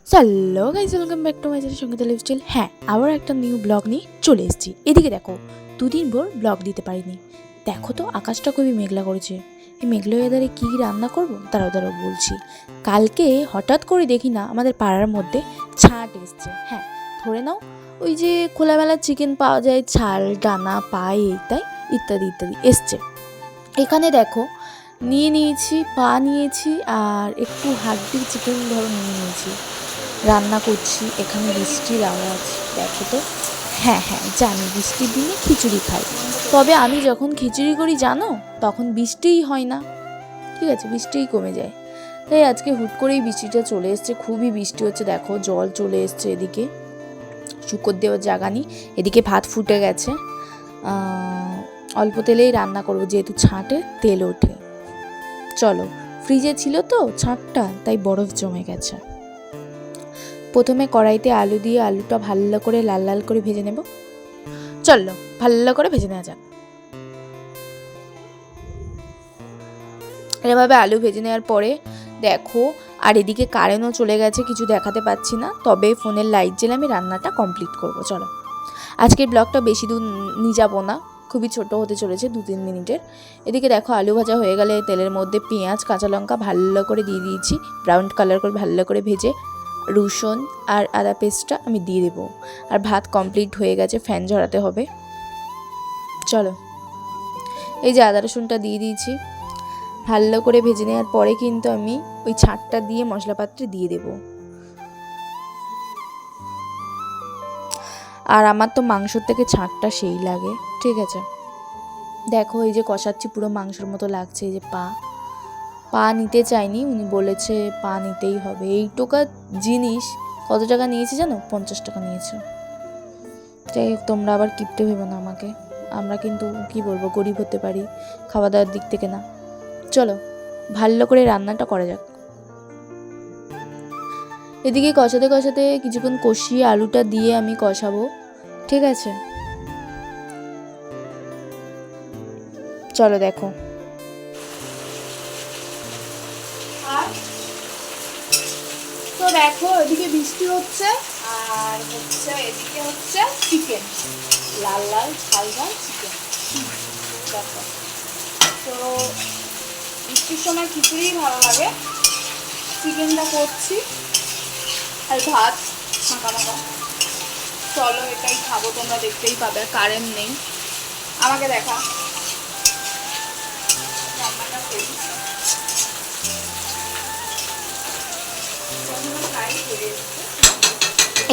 Hello guys, welcome back to my channel Sangeeta lifestyle. হ্যাঁ, আবার একটা নিউ ব্লগ নিয়ে চলে এসেছি। এদিকে দেখো, দুদিন ভোর ব্লগ দিতে পারিনি। দেখো তো আকাশটা খুবই মেঘলা করেছে। এই মেঘলা ওয়েদারে কী রান্না করবো দাঁড়াও বলছি। কালকে হঠাৎ করে দেখি না আমাদের পাড়ার মধ্যে ছাট এসছে। হ্যাঁ, ধরে নাও ওই যে খোলামেলা চিকেন পাওয়া যায়, ছাল ডানা পায়ে তাই ইত্যাদি ইত্যাদি এসছে। এখানে দেখো নিয়েছি পা নিয়েছি আর একটু হাড্ডির চিকেন ধরো নিয়েছি, রান্না করছি। এখানে বৃষ্টির আওয়াজ দেখো তো। হ্যাঁ জানি বৃষ্টির দিনে খিচুড়ি খাই, তবে আমি যখন খিচুড়ি করি জানো তখন বৃষ্টিই হয় না, ঠিক আছে, বৃষ্টিই কমে যায়। তাই আজকে হুট করেই বৃষ্টিটা চলে এসছে, খুবই বৃষ্টি হচ্ছে। দেখো জল চলে এসছে, এদিকে শুকর দেওয়ার জায়গা নেই। এদিকে ভাত ফুটে গেছে, অল্প তেলেই রান্না করবো যেহেতু ছাঁটে তেল ওঠে। চলো, ফ্রিজে ছিল তো ছাঁটটা, তাই বরফ জমে গেছে। প্রথমে কড়াইতে আলু দিয়ে আলুটা ভালো করে লাল লাল করে ভেজে নেব। চলো ভালো করে ভেজে নেওয়া যাক। এভাবে আলু ভেজে নেওয়ার পরে দেখো, আর এদিকে কারেন্টও চলে গেছে, কিছু দেখাতে পাচ্ছি না, তবে ফোনের লাইট জ্বেলে আমি রান্নাটা কমপ্লিট করব। চলো, আজকের ব্লগটা বেশি দূর নিয়ে যাবো না, খুবই ছোট হতে চলেছে, 2-3 মিনিটের। এদিকে দেখো আলু ভাজা হয়ে গেলে তেলের মধ্যে পেঁয়াজ কাঁচা লঙ্কা ভালো করে দিয়ে দিয়েছি, ব্রাউন কালার করে ভালো করে ভেজে রসুন আর আদা পেস্টটা আমি দিয়ে দেবো। আর ভাত কমপ্লিট হয়ে গেছে, ফ্যান ঝরাতে হবে। চলো, এই যে আদা রসুনটা দিয়ে দিয়েছি, ভালো করে ভেজে নেওয়ার পরে কিন্তু আমি ওই ছাঁটটা দিয়ে মশলা পাত্রে দিয়ে দেবো। আর আমার তো মাংসর থেকে ছাঁটটা সেই লাগে, ঠিক আছে। দেখো এই যে কষাচ্ছি, পুরো মাংসের মতো লাগছে। এই যে পা নিতে চাইনি, উনি বলেছে পা নিতেই হবে। এই টোকা জিনিস কত টাকা নিয়েছে জানো? 50 টাকা নিয়েছে। যাই হোক, তোমরা আবার কিপটে ভেবে না আমাকে, আমরা কিন্তু কি বলবো গরিব হতে পারি খাওয়া দাওয়ার দিক থেকে না। চলো ভালো করে রান্নাটা করা যাক। এদিকে কষাতে কষাতে কিছুক্ষণ কষিয়ে আলুটা দিয়ে আমি কষাবো, ঠিক আছে। চলো দেখো, তো দেখো এদিকে বৃষ্টি হচ্ছে আর হচ্ছে এদিকে হচ্ছে চিকেন, লাল লাল ঝাল ঝাল চিকেন। দেখো তো বৃষ্টির সময় খিচুড়ি ভালো লাগে, চিকেনটা করছি আর ভাত মাখা। চলো এটাই খাবো, তোমরা দেখতেই পাবে। কারেন্ট নেই, আমাকে দেখা রান্নাটা করি।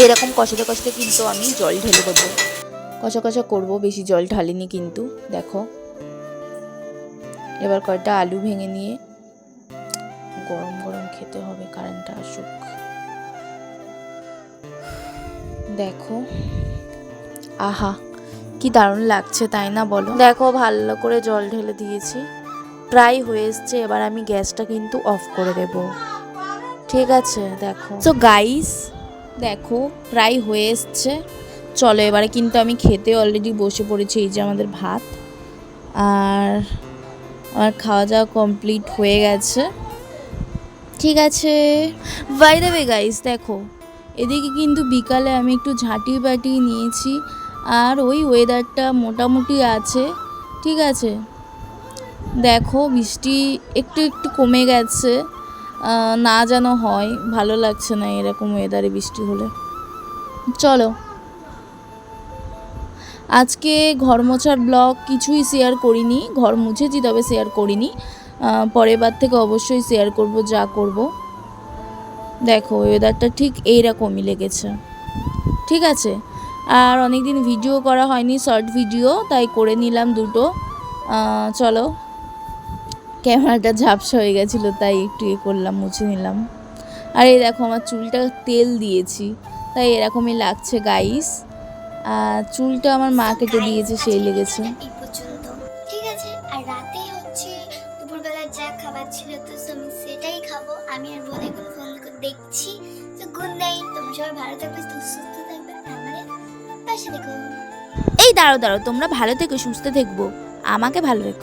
এরকম কষাতে কষাতে কিন্তু আমি জল ঢেলে দেবো, কষা করবো, বেশি জল ঢালিনি কিন্তু। দেখো এবার কয়েকটা আলু ভেঙে নিয়ে গরম গরম খেতে হবে, কারেন্টটা আসুক। দেখো আহা কি দারুণ লাগছে, তাই না বলো? দেখো ভালো করে জল ঢেলে দিয়েছি, প্রায় হয়ে এসছে। এবার আমি গ্যাসটা কিন্তু অফ করে দেব, ঠিক আছে। দেখো তো গাইস, দেখো প্রায় হয়ে এসছে। চলো এবারে কিন্তু আমি খেতে অলরেডি বসে পড়েছি। এই যে আমাদের ভাত, আর আমার খাওয়া দাওয়া কমপ্লিট হয়ে গেছে, ঠিক আছে। বাই দ্য ওয়ে গাইস, দেখো এদিকে কিন্তু বিকালে আমি একটু ঝাঁটি বাটি নিয়েছি, আর ওই ওয়েদারটা মোটামুটি আছে, ঠিক আছে। দেখো বৃষ্টি একটু কমে গেছে, না যেন হয়, ভালো লাগছে না এরকম ওয়েদারে বৃষ্টি হলে। চলো আজকে ঘর মোছার ব্লগ কিছুই শেয়ার করিনি, ঘর মুছেছি তবে শেয়ার করিনি, পরের বার থেকে অবশ্যই শেয়ার করব যা করব। দেখো ওয়েদারটা ঠিক এইরকমই লেগেছে, ঠিক আছে। আর অনেক দিন ভিডিও করা হয়নি, শর্ট ভিডিও, তাই করে নিলাম দুটো। চলো, ক্যামেরাটা ঝাপসা হয়ে গেছিলো তাই একটু করলাম, মুছে নিলাম। আর এই দেখো আমার চুলটা তেল দিয়েছি তাই এরকমই লাগছে গাইস। চুলটা আমার মা কেটে দিয়েছে, সেই লেগেছে। ঠিক আছে, আর রাতে হচ্ছে দুপুরবেলা যা খাবার ছিল তো আমি সেটাই খাবো। আমি আর বোন এখন ফোন করে দেখছি। তো গুড নাইট, তোমরা সবাই ভালো থাকবে, সুস্থ থাকবে, আমাদের পাশে দেখো। এই দাঁড়াও, তোমরা ভালো থেকো, সুস্থ থাকবো, আমাকে ভালো রেখো।